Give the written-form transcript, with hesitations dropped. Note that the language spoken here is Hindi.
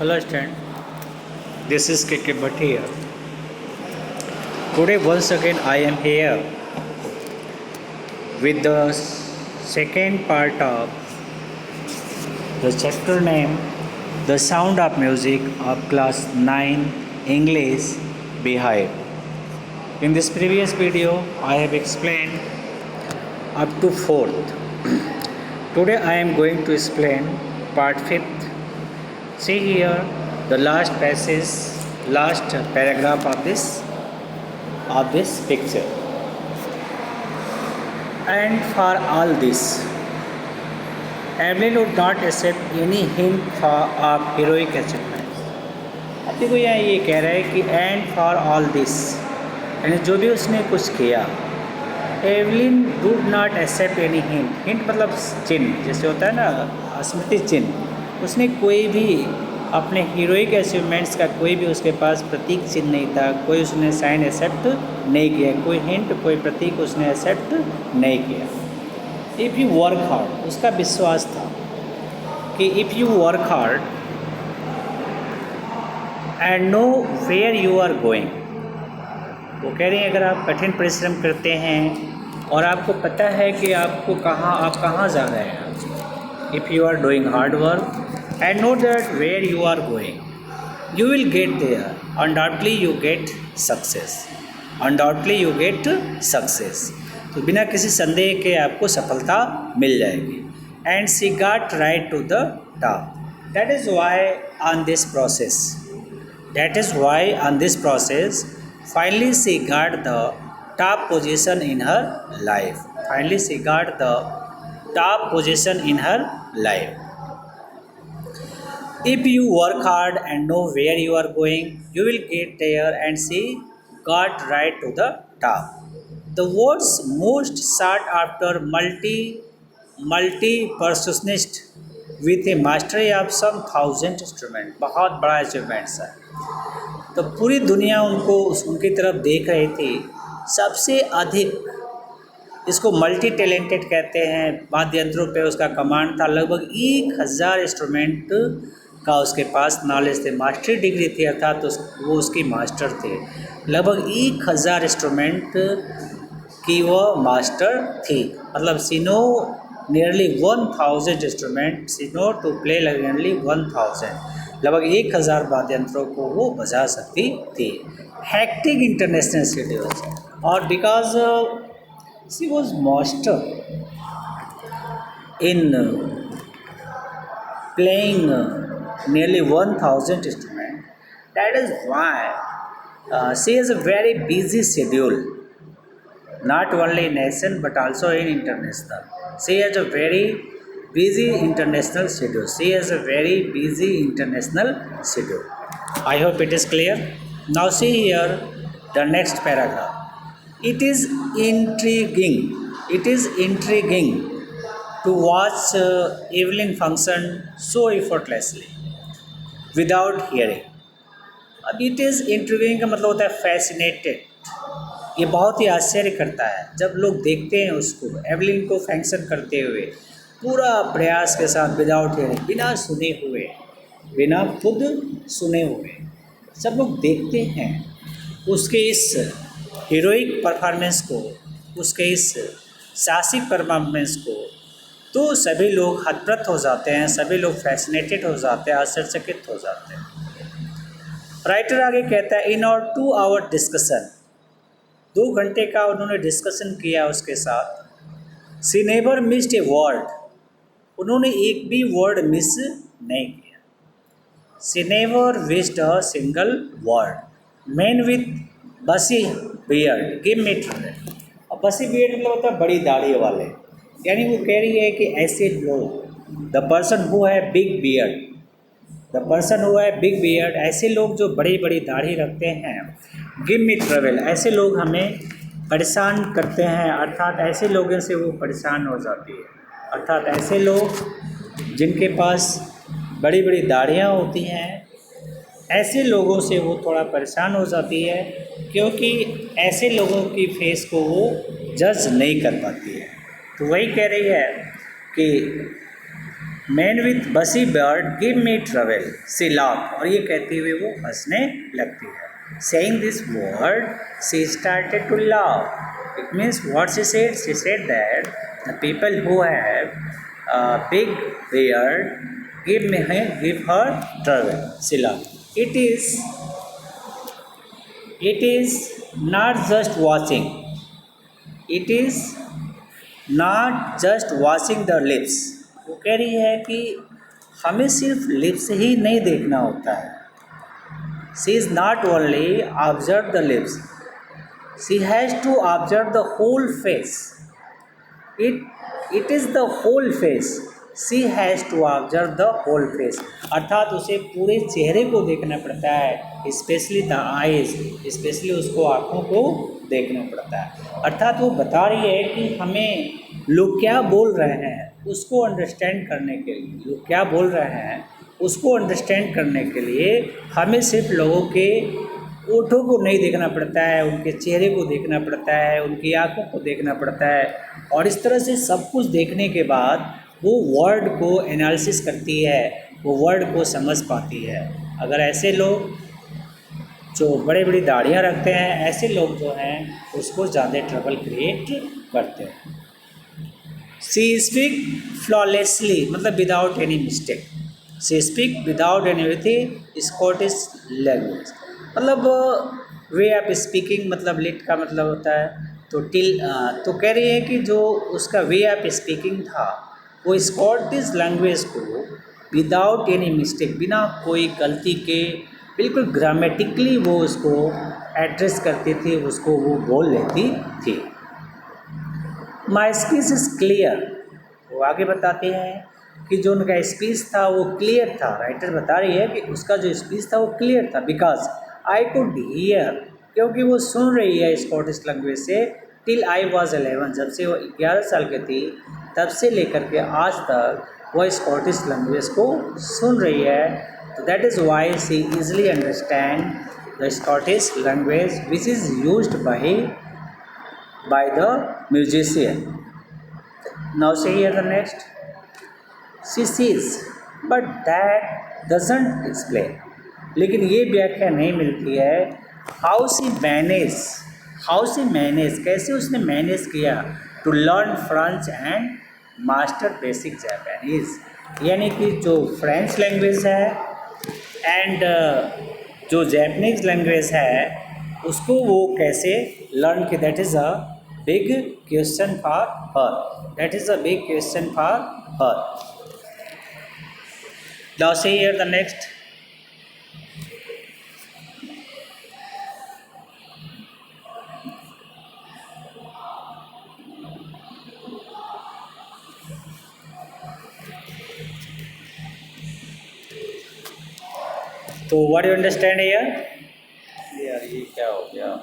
Hello student, this is KK Bhatt here. Today once again I am here with the second part of the chapter name The Sound of Music of class 9 English Behind. In this previous video I have explained up to 4th. Today I am going to explain part 5th. See here the last passage, last paragraph of this picture. And for all this, Evelyn would not accept any hint of heroic achievements. अब देखो यहाँ ये कह रहा है कि and for all this, यानी जो भी उसने कुछ किया, Evelyn did not accept any hint. Hint मतलब चिन्ह, जैसे होता है ना स्मृति चिन्ह. उसने कोई भी अपने हीरोइक अचीवमेंट्स का कोई भी उसके पास प्रतीक चिन्ह नहीं था, कोई उसने साइन एक्सेप्ट नहीं किया, कोई हिंट कोई प्रतीक उसने एक्सेप्ट नहीं किया. इफ़ यू वर्क हार्ड, उसका विश्वास था कि if you work hard and know where you are going. वो कह रहे हैं अगर आप कठिन परिश्रम करते हैं और आपको पता है कि आप कहाँ जा रहे हैं. If you are doing hard work and know that where you are going, you will get there. Undoubtedly you get success. Undoubtedly you get success. तो बिना किसी संदेह के आपको सफलता मिल जाएगी. And she got right to the top. That is why on this process, finally she got the top position in her life. Finally she got the top position in her life. If you work hard and know where you are going, you will get there, and she got right to the top. The world's most sought after multi-percussionist with a mastery of some 1,000 instruments. बहुत बड़ा अचीवमेंट्स है. तो पूरी दुनिया उनकी तरफ देख रही थी. सबसे अधिक इसको मल्टी टैलेंटेड कहते हैं. वाद्य यंत्रों पे उसका कमांड था. लगभग 1,000 इंस्ट्रूमेंट का उसके पास नॉलेज थे. मास्टरी डिग्री थी, अर्थात वो उसकी मास्टर थे. लगभग 1,000 इंस्ट्रूमेंट की वो मास्टर थी. मतलब she know nearly 1,000 instrument. She know to play nearly 1,000. लगभग 1,000 वाद्य यंत्रों को वो बजा सकती थी. हैक्टिक इंटरनेशनल शेड्यूल्स, और because she was master in playing nearly 1,000 instruments. That is why she has a very busy schedule, not only in nation but also in international. She has a very busy international schedule. She has a very busy international schedule. I hope it is clear. Now see here the next paragraph. It is intriguing to watch Evelyn function so effortlessly without hearing. अब इट इज़ इंटरव्यूइंग का मतलब होता है फैसिनेटेड. ये बहुत ही आश्चर्य करता है जब लोग देखते हैं उसको, एवलिन को फंक्शन करते हुए पूरा प्रयास के साथ, विदाउट हियरिंग, बिना खुद सुने हुए सब लोग देखते हैं उसके इस हीरोइक परफॉर्मेंस को, उसके इस साहसिक परफॉर्मेंस को. तो सभी लोग हतप्रत हो जाते हैं, सभी लोग फैसिनेटेड हो जाते हैं, आश्चर्यचकित हो जाते हैं. राइटर आगे कहता है इन और 2 आवर डिस्कशन, 2 घंटे का उन्होंने डिस्कशन किया उसके साथ. She never missed a word, उन्होंने एक भी वर्ड मिस नहीं किया. She never missed a single word. Man with bushy beard give me trouble. और बसी बियर्ड मतलब होता है बड़ी दाढ़ी वाले, यानी वो कह रही है कि ऐसे लोग, द पर्सन हु है बिग बियर्ड, ऐसे लोग जो बड़ी बड़ी दाढ़ी रखते हैं, गिव मी ट्रबल, ऐसे लोग हमें परेशान करते हैं. अर्थात ऐसे लोगों से वो परेशान हो जाती है. अर्थात ऐसे लोग जिनके पास बड़ी बड़ी दाढ़ियाँ होती हैं, ऐसे लोगों से वो थोड़ा परेशान हो जाती है, क्योंकि ऐसे लोगों की फेस को वो जज नहीं कर पाती है. तो वही कह रही है कि man with bushy beard give me trouble she laugh, और ये कहते हुए वो हंसने लगती है। Saying this word she started to laugh. It means what she said that the people who have big beard give her trouble she laugh. It is not just watching, it is not just washing the lips। वो कह रही है कि हमें सिर्फ लिप्स ही नहीं देखना होता है। She is not only observe the lips, she has to observe the whole face. It is the whole face, she has to observe the whole face. अर्थात उसे पूरे चेहरे को देखना पड़ता है, स्पेशली द आइज़, स्पेशली उसको आँखों को देखना पड़ता है। अर्थात वो बता रही है कि हमें लोग क्या बोल रहे हैं उसको अंडरस्टैंड करने के लिए, लोग क्या बोल रहे हैं उसको अंडरस्टैंड करने के लिए हमें सिर्फ लोगों के ओठों को नहीं देखना पड़ता है, उनके चेहरे को देखना पड़ता है, उनकी आँखों को देखना पड़ता है। और इस तरह से सब कुछ देखने के बाद वो वर्ड को एनालिसिस करती है, वो वर्ड को समझ पाती है। अगर ऐसे लोग जो बड़ी बड़ी दाढ़ियाँ रखते हैं, ऐसे लोग जो हैं उसको ज़्यादा ट्रबल क्रिएट करते हैं। सी स्पीक फ्लॉलेसली मतलब without any mistake, she speak without any with Scottish language, मतलब वे ऑफ स्पीकिंग मतलब लिट का मतलब होता है। तो तो कह रही है कि जो उसका वे ऑफ स्पीकिंग था वो स्कॉटिश लैंग्वेज को विदाउट एनी मिस्टेक, बिना कोई गलती के बिल्कुल ग्रामेटिकली वो उसको एड्रेस करती थी, उसको वो बोल लेती थी। माई स्पीच इज़ क्लियर, वो आगे बताते हैं कि जो उनका स्पीच था वो क्लियर था। राइटर बता रही है कि उसका जो स्पीच था वो क्लियर था। बिकॉज आई कुड हियर, क्योंकि वो सुन रही है स्कॉटिश लैंग्वेज से, टिल आई वॉज 11, जब से वो 11 साल की थी तब से लेकर के आज तक वह स्कॉटिश लैंग्वेज को सुन रही है। तो that is why she easily understand the Scottish language which is used by the musician। Now see here the next, she sees but that doesn't explain, लेकिन ये व्याख्या नहीं मिलती है how she manage कैसे उसने मैनेज किया to learn French and master basic Japanese, यानी कि जो फ्रेंच लैंग्वेज है एंड जो जैपनीज लैंग्वेज है उसको वो कैसे लर्न की। That is a big question for her, that is a big question for her. Now see here the next, तो व्हाट यू अंडरस्टैंड हियर। यार ये क्या हो गया।